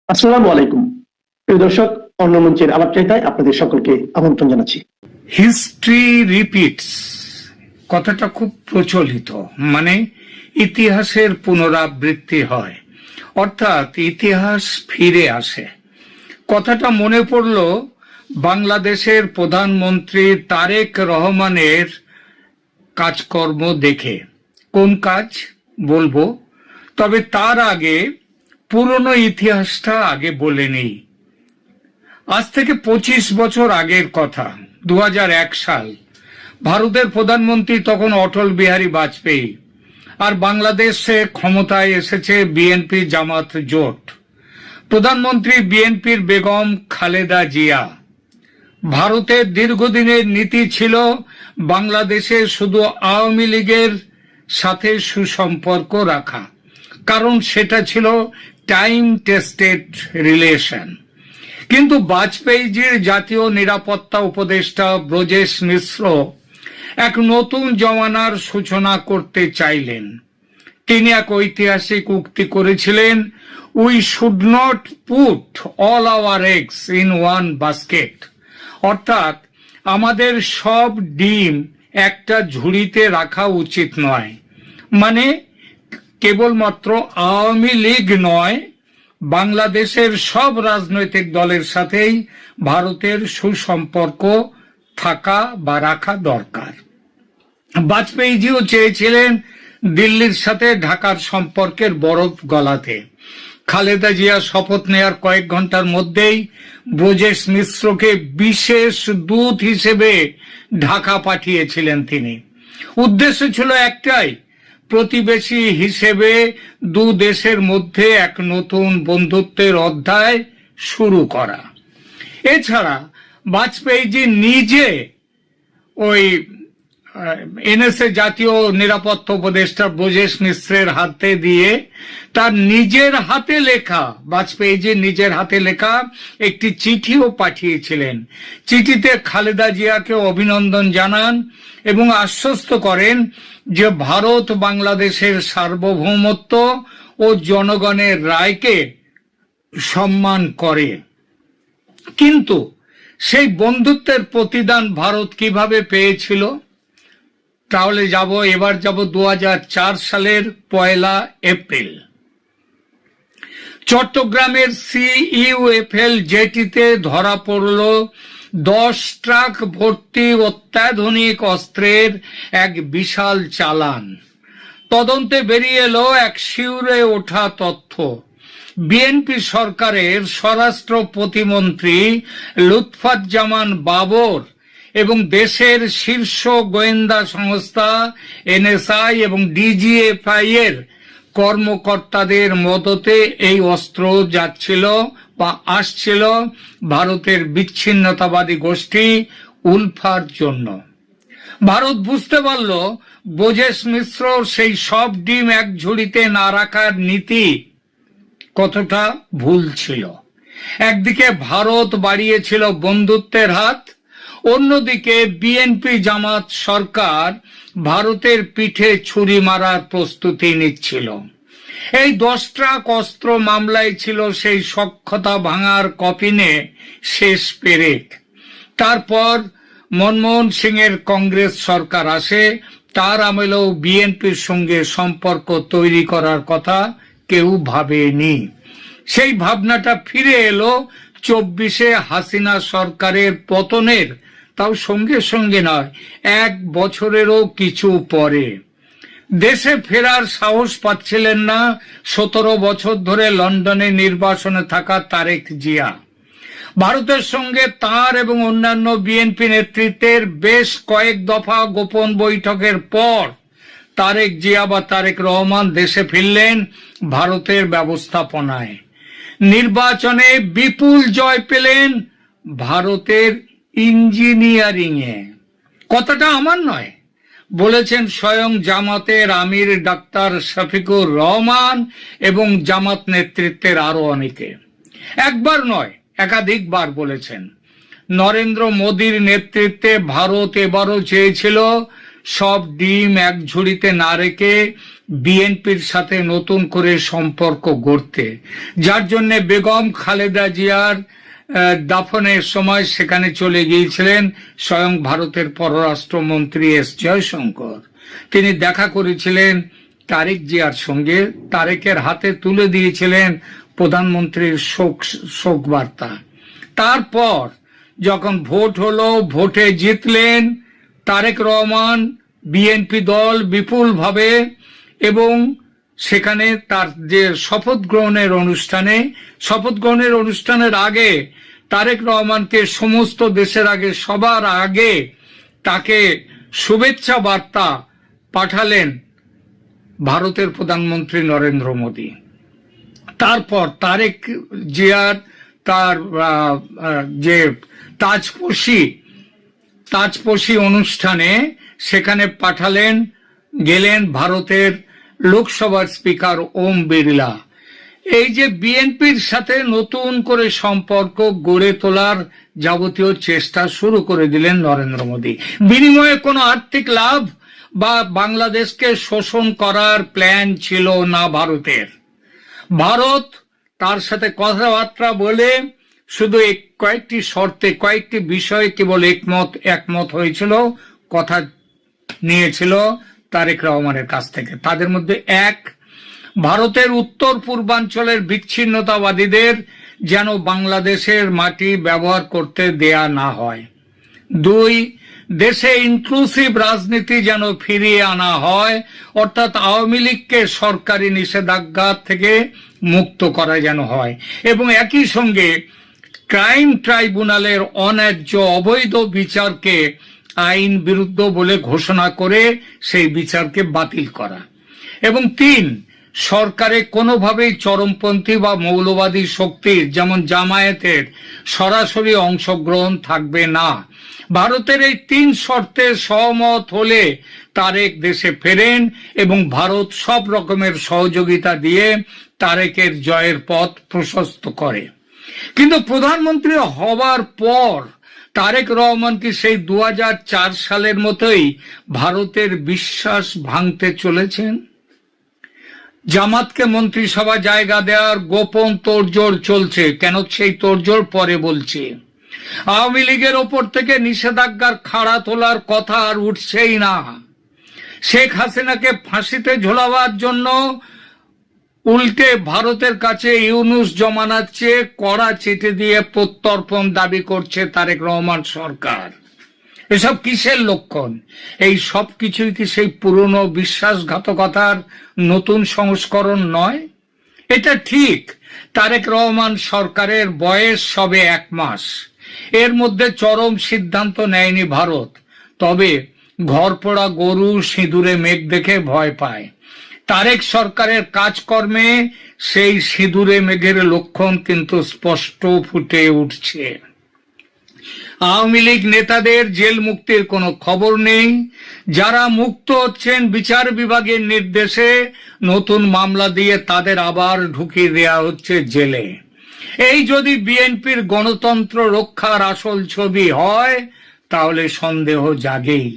আসসালামু আলাইকুম প্রিয় দর্শক, অন্য মঞ্চের আলাপচারিতায় আপনাদের সকলকে আমন্ত্রণ জানাচ্ছি। হিস্ট্রি রিপিটস কথাটা খুব প্রচলিত, মানে ইতিহাসের পুনরাবৃত্তি হয়, অর্থাৎ ইতিহাস ফিরে আসে। কথাটা মনে পড়ল বাংলাদেশের প্রধানমন্ত্রী তারেক রহমানের কাজকর্ম দেখে। কোন কাজ বলবো, তবে তার আগে পুরনো ইতিহাসটা আগে বলে নেই। আজ থেকে 25 বছর আগের কথা, 2001 সাল। ভারতের প্রধানমন্ত্রী তখন অটল বিহারী বাজপেয়ী, আর বাংলাদেশে ক্ষমতায় এসেছে বিএনপি জামাত জোট। প্রধানমন্ত্রী বিএনপির বেগম খালেদা জিয়া। ভারতের দীর্ঘদিনের নীতি ছিল বাংলাদেশে শুধু আওয়ামী লীগের সাথে সুসম্পর্ক রাখা, কারণ সেটা ছিল টাইম টেস্টেড রিলেশন। কিন্তু বাজপেয়ীজির জাতীয় নিরাপত্তা উপদেষ্টা ব্রজেশ মিশ্র এক নতুন জমানার সূচনা করতে চাইলেন। তিনি এক ঐতিহাসিক উক্তি করেছিলেন, we should not put all our eggs in one basket, অর্থাৎ আমাদের সব ডিম একটা ঝুড়িতে রাখা উচিত নয়। মানে কেবলমাত্র আওয়ামী লীগ নয়, বাংলাদেশের সব রাজনৈতিক দলের সাথেই ভারতের সুসম্পর্ক থাকা বা রাখা দরকার। বাজপেয়ীজিও চেয়েছিলেন দিল্লির সাথে ঢাকার সম্পর্কের বরফ গলাতে। খালেদা জিয়া শপথ নেয়ার কয়েক ঘন্টার মধ্যেই ব্রজেশ মিশ্রকে বিশেষ দূত হিসেবে ঢাকা পাঠিয়েছিলেন তিনি। উদ্দেশ্য ছিল একটাই, প্রতিবেশী হিসেবে দু দেশের মধ্যে এক নতুন বন্ধুত্বের অধ্যায় শুরু করা। এছাড়া বাজপেয়ীজি নিজে ওই এনএসএ জাতীয় নিরাপত্তা উপদেষ্টা ব্রজেশ মিশ্রের হাতে দিয়ে তার নিজের হাতে লেখা, বাজপেয়ীজির নিজের হাতে লেখা একটি চিঠিও পাঠিয়েছিলেন। চিঠিতে খালেদা জিয়াকে অভিনন্দন জানান এবং আশ্বস্ত করেন যে ভারত বাংলাদেশের সার্বভৌমত্ব ও জনগণের রায়কে সম্মান করে। কিন্তু সেই বন্ধুত্বের প্রতিদান ভারত কিভাবে পেয়েছিল? তাহলে এবার যাব 2004 সালের 1 এপ্রিল। চট্টগ্রামের CUFL জেটিতে ধরা পড়ল 10 ট্রাক ভর্তি অত্যাধুনিক অস্ত্রের এক বিশাল চালান। তদন্তে বেরিয়ে এলো এক শিউরে ওঠা তথ্য। বিএনপি সরকারের স্বরাষ্ট্র প্রতিমন্ত্রী লুৎফুজ্জামান বাবর এবং দেশের শীর্ষ গোয়েন্দা সংস্থা NSI এবং DGFI এর কর্মকর্তাদের মদতে এই অস্ত্র যাচ্ছিল বা আসছিল ভারতের বিচ্ছিন্নতাবাদী গোষ্ঠী উলফার জন্য। ভারত বুঝতে পারল ব্রজেশ মিশ্র সেই সব ডিম এক ঝুড়িতে না রাখার নীতি কতটা ভুল ছিল। একদিকে ভারত বাড়িয়েছিল বন্ধুত্বের হাত, অন্যদিকে বিএনপি জামাত সরকার ভারতের পিঠে ছুরি মারার প্রস্তুতি নিচ্ছিল। এই 10 ট্রাক অস্ত্র মামলায় ছিল সেই সখ্যতা ভাঙার কফিনে শেষ পেরেক। তারপর মনমোহন সিং এর কংগ্রেস সরকার আসে। তার আমলেও বিএনপির সঙ্গে সম্পর্ক তৈরি করার কথা কেউ ভাবেনি। সেই ভাবনাটা ফিরে এলো 24-এ হাসিনা সরকারের পতনের, তাও সঙ্গে সঙ্গে নয়, 1 বছরেরও কিছু পরে। দেশে ফেরার সাহস পাচ্ছিলেন না 17 বছর ধরে লন্ডনে নির্বাসনে থাকা তারেক জিয়া। ভারতের সঙ্গে তার এবং অন্যান্য বিএনপি নেতৃত্বের বেশ কয়েক দফা গোপন বৈঠকের পর তারেক জিয়া বা তারেক রহমান দেশে ফিরলেন ভারতের ব্যবস্থাপনায়। নির্বাচনে বিপুল জয় পেলেন ভারতের ইঞ্জিনিয়ারিং এ। কথাটা আমার নয়, বলেছেন স্বয়ং জামাতের আমির ডাক্তার শফিকুর রহমান এবং জামাত নেতৃত্বের আরো অনেকে। একবার নয়, একাধিকবার বলেছেন। নরেন্দ্র মোদীর নেতৃত্বে ভারত এবারও চেয়েছিল সব ডিম এক ঝুড়িতে না রেখে বিএনপির সাথে নতুন করে সম্পর্ক গড়তে, যার জন্য বেগম খালেদা জিয়ার দাফনের সময় সেখানে চলে গিয়েছিলেন স্বয়ং ভারতের পররাষ্ট্রমন্ত্রী এস জয়শঙ্কর। তিনি দেখা করেছিলেন তারেক জিয়ার সঙ্গে, তারেকের হাতে তুলে দিয়েছিলেন প্রধানমন্ত্রীর শোক বার্তা। তারপর যখন ভোট হলো, ভোটে জিতলেন তারেক রহমান, বিএনপি দল বিপুলভাবে, এবং সেখানে তার যে শপথ গ্রহণের অনুষ্ঠানের আগে তারেক রহমানকে সমস্ত দেশের আগে, সবার আগে তাকে শুভেচ্ছা বার্তা পাঠালেন ভারতের প্রধানমন্ত্রী নরেন্দ্র মোদী। তারপর তারেক জিয়ার তার যে তাজপোশি অনুষ্ঠানে সেখানে গেলেন ভারতের লোকসভার স্পিকার ওম বিড়লা। এই যে বিএনপির সাথে নতুন করে সম্পর্ক গড়ে তোলার যাবতীয় চেষ্টা শুরু করে দিলেন নরেন্দ্র মোদী। বিনিময়ে কোনো আর্থিক লাভ বা বাংলাদেশকে শোষণ করার প্ল্যান ছিল না ভারতের। ভারত তার সাথে কথাবার্তা বলে শুধু কয়েকটি শর্তে, কয়েকটি বিষয়ে কেবল একমত হয়েছিল, কথা নিয়েছিল তারেক রহমানের কাছ থেকে। তাদের মধ্যে এক, ভারতের উত্তর পূর্বাঞ্চলের বিচ্ছিন্নতাবাদীদের যেন বাংলাদেশের মাটি ব্যবহার করতে দেয়া না হয়। দুই, দেশে ইনক্লুসিভ রাজনীতি যেন ফিরিয়ে আনা হয়, অর্থাৎ আওয়ামী লীগকে সরকারি নিষেধাজ্ঞা থেকে মুক্ত করা যেন হয়, এবং একই সঙ্গে ক্রাইম ট্রাইব্যুনালের অন্যায্য অবৈধ বিচারকে আইন বিরুদ্ধ বলে ঘোষণা করে সেই বিচারকে বাতিল করা। এবং তিন, সরকারে কোনোভাবেই চরমপন্থী বা মৌলবাদী শক্তির যেমন জামায়াতের সরাসরি অংশগ্রহণ থাকবে না। ভারতের এই তিন শর্তে সহমত হলে তারেক দেশে ফেরেন এবং ভারত সব রকমের সহযোগিতা দিয়ে তারেকের জয়ের পথ প্রশস্ত করে। কিন্তু প্রধানমন্ত্রী হবার পর তারেক রহমান কি সেই 2004 সালের মতোই ভারতের বিশ্বাস ভাঙতে চলেছেন? জামাতকে মন্ত্রিসভা জায়গা দেওয়ার গোপন তোড়জোড় চলছে। কেন সেই তোড়জোড় পরে বলছি। আওয়ামী লীগের ওপর থেকে নিষেধাজ্ঞার খাড়া তোলার কথা আর উঠছেই না। শেখ হাসিনাকে ফাঁসিতে ঝোলাবার জন্য উল্টে ভারতের কাছে ইউনূস জমানার চেয়ে কড়া চিঠি দিয়ে প্রত্যর্পণ দাবি করছে তারেক রহমান সরকার। এসব কিসের লক্ষণ? এই সব কিছুই কি সেই পুরনো বিশ্বাসঘাতকতার নতুন সংস্করণ নয়? এটা ঠিক, তারেক রহমান সরকারের বয়স সবে 1 মাস। এর মধ্যে চরম সিদ্ধান্ত নেয়নি ভারত। তবে ঘরপোড়া গরু সিঁদুরে মেঘ দেখে ভয় পায়। তারেক সরকারের কাজকর্মে সেই সিঁদুরে মেঘের লক্ষণ কিন্তু স্পষ্ট ফুটে উঠছে। আওয়ামী লীগ নেতাদের জেল মুক্তির কোনো খবর নেই। যারা মুক্ত হচ্ছেন বিচার বিভাগের নির্দেশে নতুন মামলা দিয়ে তাদের আবার ঢুকিয়ে দেয়া হচ্ছে জেলে। এই যদি বিএনপির গণতন্ত্র রক্ষার আসল ছবি হয় তাহলে সন্দেহ জাগেই।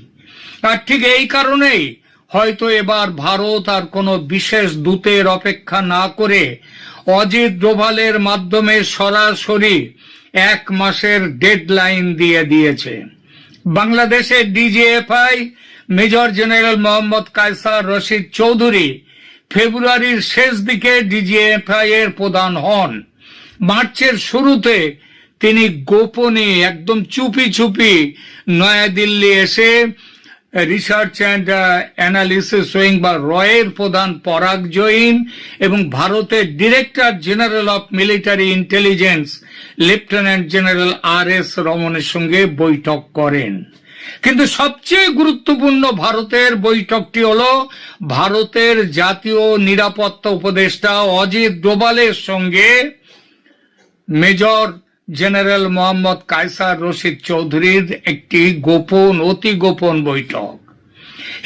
আর ঠিক এই কারণেই হয়তো এবার ভারত আর কোনো বিশেষ দূতের অপেক্ষা না করে অজিত ডোভালের মাধ্যমে সরাসরি 1 মাসের ডেডলাইন দিয়ে দিয়েছে। বাংলাদেশের DGFI major general Mohammad Kaiser Rashid Chowdhury ফেব্রুয়ারির শেষ দিকে ডিজিএফআই এর প্রধান হন। মার্চের শুরুতে তিনি গোপনে একদম চুপি নয়াদিল্লি এসে রিসার্চ অ্যান্ড অ্যানালিসিস উইং বা রয়ের প্রধান পরাগ জৈন এবং ভারতের director general of military intelligence lieutenant general R S. রমনের সঙ্গে বৈঠক করেন। কিন্তু সবচেয়ে গুরুত্বপূর্ণ ভারতের বৈঠকটি হলো ভারতের জাতীয় নিরাপত্তা উপদেষ্টা অজিত ডোভালের সঙ্গে মেজর জেনারেল মোহাম্মদ কায়সার রশিদ চৌধুরীর একটি অতি গোপন বৈঠক।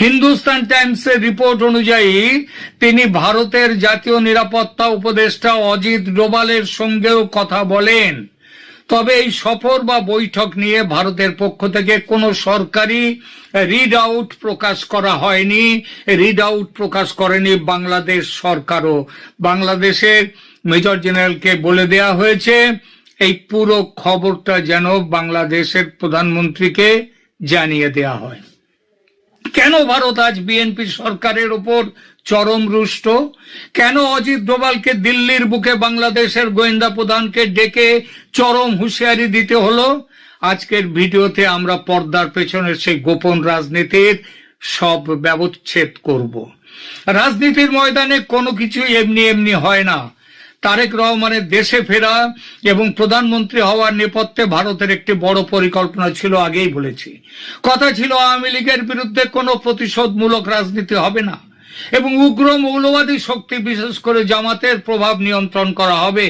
হিন্দুস্তান টাইমসের রিপোর্ট অনুযায়ী তিনি ভারতের জাতীয় নিরাপত্তা উপদেষ্টা অজিত ডোভালের সঙ্গেও কথা বলেন। তবে এই সফর বা বৈঠক নিয়ে ভারতের পক্ষ থেকে কোনো সরকারি রিড আউট প্রকাশ করা হয়নি, রিড আউট প্রকাশ করেনি বাংলাদেশ সরকারও। বাংলাদেশের মেজর জেনারেলকে বলে দেয়া হয়েছে এই পুরো খবরটা যেন বাংলাদেশের প্রধানমন্ত্রীকে জানিয়ে দেয়া হয়। কেন ভারত আজ বিএনপি সরকারের উপর চরম রুষ্ট? কেন অজিত ডোভালকে দিল্লির বুকে বাংলাদেশের গোয়েন্দা প্রধানকে ডেকে চরম হুঁশিয়ারি দিতে হলো? আজকের ভিডিওতে আমরা পর্দার পেছনের সেই গোপন রাজনীতির সব ব্যবচ্ছেদ করব। রাজনীতির ময়দানে কোনো কিছু এমনি এমনি হয় না। তারেক রহমানের দেশে ফেরা এবং প্রধানমন্ত্রী হওয়ার নেপথ্যে ভারতের একটি বড় পরিকল্পনা ছিল, আগেই বলেছি। কথা ছিল আওয়ামী লীগের বিরুদ্ধে কোনো প্রতিশোধমূলক রাজনীতি হবে না এবং উগ্র মৌলবাদী শক্তি বিশেষ করে জামাতের প্রভাব নিয়ন্ত্রণ করা হবে।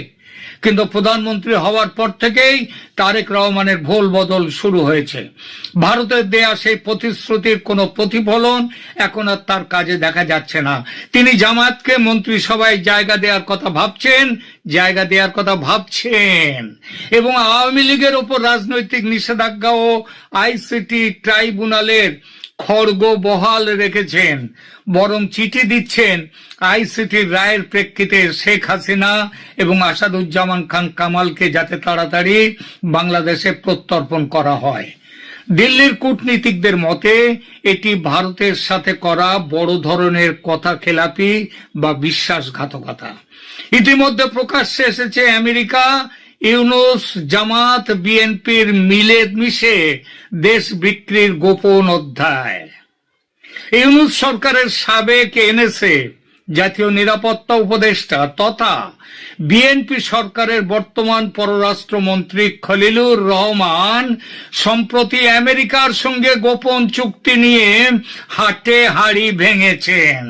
কিন্তু প্রধানমন্ত্রী হওয়ার পর থেকেই তারেক রহমানের ভোল বদল শুরু হয়েছে। ভারতের দেয়া সেই প্রতিশ্রুতির কোনো প্রতিফলন এখন আর তার কাজে দেখা যাচ্ছে না। তিনি জামাতকে মন্ত্রিসভায় জায়গা দেওয়ার কথা ভাবছেন এবং আওয়ামী লীগের ওপর রাজনৈতিক নিষেধাজ্ঞা ও আইসিটি ট্রাইব্যুনালের খড়গ বহাল রেখেছেন, বরং চিঠি দিচ্ছেন আইসিটির রায়ের প্রেক্ষিতে শেখ হাসিনা এবং আসাদুজ্জামান খান কামালকে যাতে তাড়াতাড়ি বাংলাদেশে প্রত্যর্পণ করা হয়। দিল্লির কূটনীতিকদের মতে এটি ভারতের সাথে করা বড় ধরনের কথা খেলাপি বা বিশ্বাসঘাতকতা। ইতিমধ্যে প্রকাশ্যে এসেছে আমেরিকা, ইউনূস, জামাত, বিএনপির মিলেমিশে দেশ বিক্রির গোপন অধ্যায়। ইউনূস সরকারের সাবেক এনএসএ জাতীয় নিরাপত্তা উপদেষ্টা তথা বিএনপি সরকারের বর্তমান পররাষ্ট্রমন্ত্রী খলিলুর রহমান সম্প্রতি আমেরিকার সঙ্গে গোপন চুক্তি নিয়ে হাটে হাড়ি ভেঙেছেন।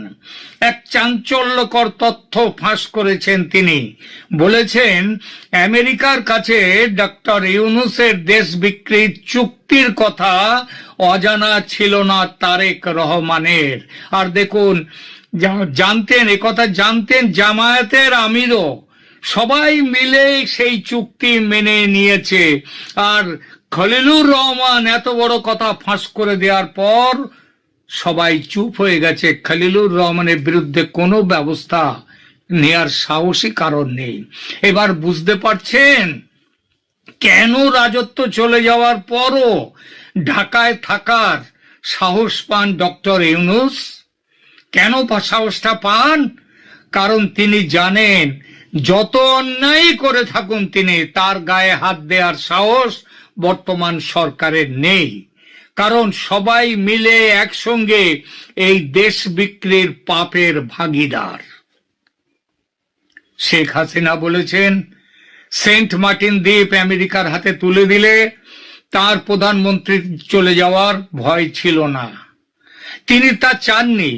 এক চাঞ্চল্যকর তথ্য ফাঁস করেছেন তিনি। বলেছেন আমেরিকার কাছে ডক্টর ইউনূসের দেশ বিক্রির চুক্তির কথা অজানা ছিল না তারেক রহমানের। আর দেখুন, একথা জানতেন জামায়াতের আমিরও। সবাই মিলে সেই চুক্তি মেনে নিয়েছে। আর খলিলুর রহমান এত বড় কথা ফাঁস করে দেওয়ার পর সবাই চুপ হয়ে গেছে। খলিলুর রহমানের বিরুদ্ধে কোনো ব্যবস্থা নেয়ার সাহসী কারণ নেই। এবার বুঝতে পারছেন কেন রাজত্ব চলে যাওয়ার পরও ঢাকায় থাকার সাহস পান ডক্টর ইউনূস। কেন সাহসটা পান? কারণ তিনি জানেন যত অন্যায় করে থাকুন তিনি, তার গায়ে হাত দেওয়ার সাহস বর্তমান সরকারের নেই। কারণ সবাই মিলে একসঙ্গে এই দেশ বিক্রির পাপের ভাগীদার। শেখ হাসিনা বলেছেন সেন্ট মার্টিন দ্বীপ আমেরিকার হাতে তুলে দিলে তার প্রধানমন্ত্রী চলে যাওয়ার ভয় ছিল না, তিনি তা চাননি।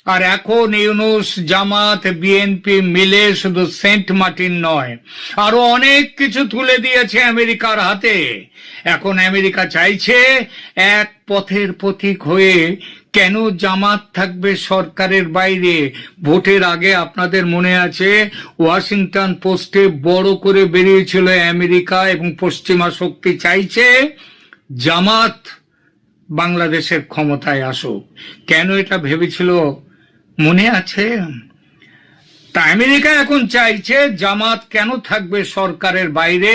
আর এখন ইউনূস, জামাত, বিএনপি মিলে শুধু সেন্ট মার্টিন নয়, আরো অনেক কিছু তুলে দিয়েছে আমেরিকার হাতে। এখন আমেরিকা চাইছে এক পথের পথিক হয়ে কেন জামাত থাকবে সরকারের বাইরে। ভোটের আগে আপনাদের মনে আছে ওয়াশিংটন পোস্টে বড় করে বেরিয়েছিল আমেরিকা এবং পশ্চিমা শক্তি চাইছে জামাত বাংলাদেশের ক্ষমতায় আসুক। কেন এটা ভেবেছিল মনে আছে? তা আমেরিকা এখন চাইছে জামাত কেন থাকবে সরকারের বাইরে,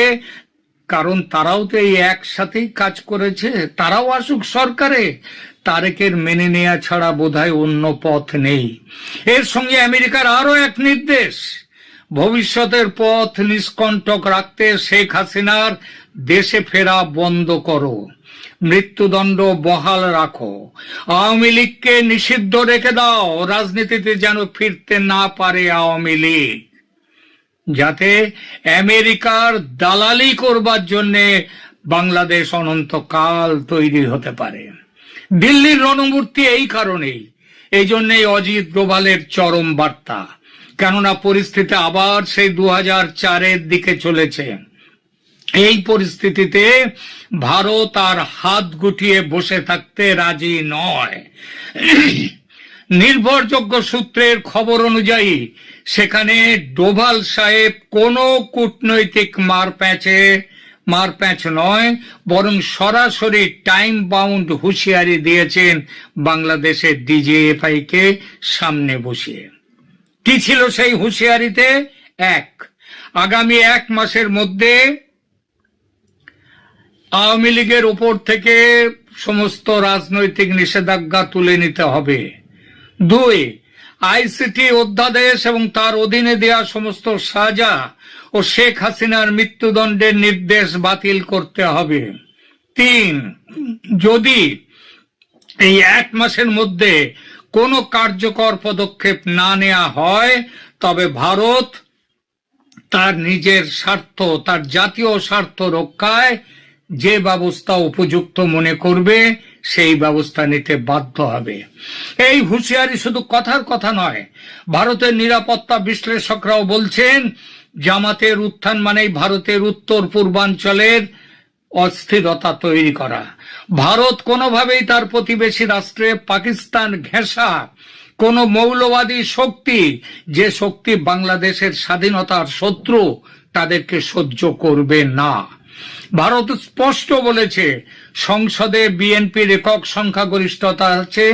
কারণ তারাও তো এই একসাথেই কাজ করেছে, তারাও আসুক সরকারে। তারেকের মেনে নেওয়া ছাড়া বোধহয় অন্য পথ নেই। এর সঙ্গে আমেরিকার আরো এক নির্দেশ, ভবিষ্যতের পথ নিষ্কণ্টক রাখতে শেখ হাসিনার দেশে ফেরা বন্ধ করো, মৃত্যুদণ্ড বহাল রাখো, আওয়ামী লীগকে নিষিদ্ধ রেখে দাও, রাজনীতিতে যেন ফিরতে না পারে আওয়ামী লীগ, যাতে আমেরিকার দালালি করবার জন্যে বাংলাদেশ অনন্তকাল তৈরি হতে পারে। দিল্লির রণমূর্তি এই কারণেই, এই জন্যই অজিত ডোভালের চরম বার্তা। কেননা পরিস্থিতি আবার সেই 2004-এর দিকে চলেছে। এই পরিস্থিতিতে ভারত আর হাত গুটিয়ে বসে থাকতে রাজি নয়। নির্ভরযোগ্য সূত্রের খবর অনুযায়ী সেখানে ডোভাল সাহেব কোনো কূটনৈতিক মারপ্যাঁচে মারপ্যাঁচ নয়, বরং সরাসরি টাইম বাউন্ড হুঁশিয়ারি দিয়েছেন বাংলাদেশের ডিজিএফআই কে সামনে বসিয়ে। কি ছিল সেই হুঁশিয়ারিতে? এক, আগামী 1 মাসের মধ্যে আওয়ামী লীগের উপর থেকে সমস্ত রাজনৈতিক নিষেধাজ্ঞা তুলে নিতে হবে। 2, আইসিটি অধ্যাদেশ এবং তার অধীনে দেয়া সমস্ত সাজা ও শেখ হাসিনার মৃত্যুদণ্ডের নির্দেশ বাতিল করতে হবে। 3, যদি এই 1 মাসের মধ্যে কোনো কার্যকর পদক্ষেপ না নেওয়া হয়, তবে ভারত তার নিজের স্বার্থ, তার জাতীয় স্বার্থ রক্ষায় যে ব্যবস্থা উপযুক্ত মনে করবে সেই ব্যবস্থা নিতে বাধ্য হবে। এই হুঁশিয়ারি শুধু কথার কথা নয়, ভারতের নিরাপত্তা বিশ্লেষকরাও বলছেন জামাতের উত্থান মানেই ভারতের উত্তর পূর্বাঞ্চলের অস্থিরতা তৈরি করা। ভারত কোনোভাবেই তার প্রতিবেশী রাষ্ট্রে পাকিস্তান ঘেঁষা কোন মৌলবাদী শক্তি, যে শক্তি বাংলাদেশের স্বাধীনতার শত্রু, তাদেরকে সহ্য করবে না। ভারত স্পষ্ট বলেছে সংসদে বিএনপির একক সংখ্যাগরিষ্ঠতা আছে,